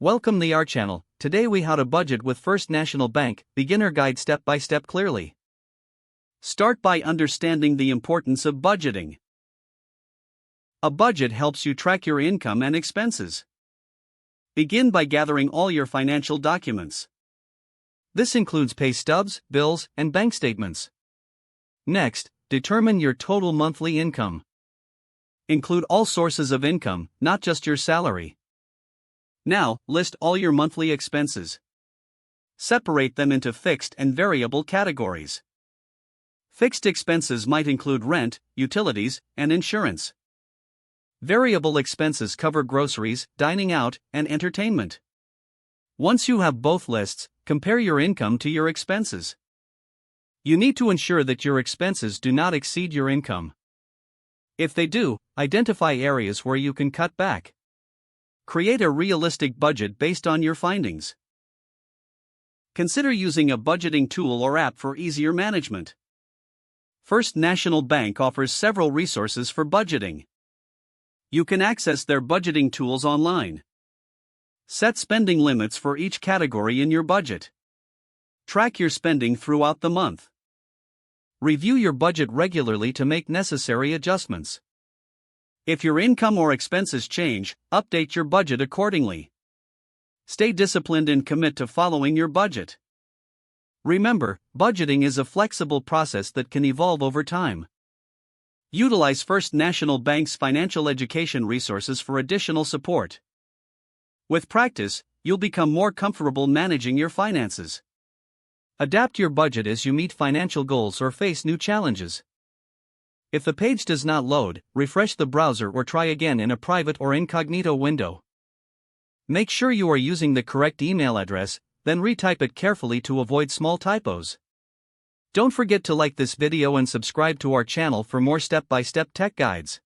Welcome the our channel. Today we how to budget with First National Bank, beginner guide step by step clearly. Start by understanding the importance of budgeting. A budget helps you track your income and expenses. Begin by gathering all your financial documents. This includes pay stubs, bills, and bank statements. Next, determine your total monthly income. Include all sources of income, not just your salary. Now, list all your monthly expenses. Separate them into fixed and variable categories. Fixed expenses might include rent, utilities, and insurance. Variable expenses cover groceries, dining out, and entertainment. Once you have both lists, compare your income to your expenses. You need to ensure that your expenses do not exceed your income. If they do, identify areas where you can cut back. Create a realistic budget based on your findings. Consider using a budgeting tool or app for easier management. First National Bank offers several resources for budgeting. You can access their budgeting tools online. Set spending limits for each category in your budget. Track your spending throughout the month. Review your budget regularly to make necessary adjustments. If your income or expenses change, update your budget accordingly. Stay disciplined and commit to following your budget. Remember, budgeting is a flexible process that can evolve over time. Utilize First National Bank's financial education resources for additional support. With practice, you'll become more comfortable managing your finances. Adapt your budget as you meet financial goals or face new challenges. If the page does not load, refresh the browser or try again in a private or incognito window. Make sure you are using the correct email address, then retype it carefully to avoid small typos. Don't forget to like this video and subscribe to our channel for more step-by-step tech guides.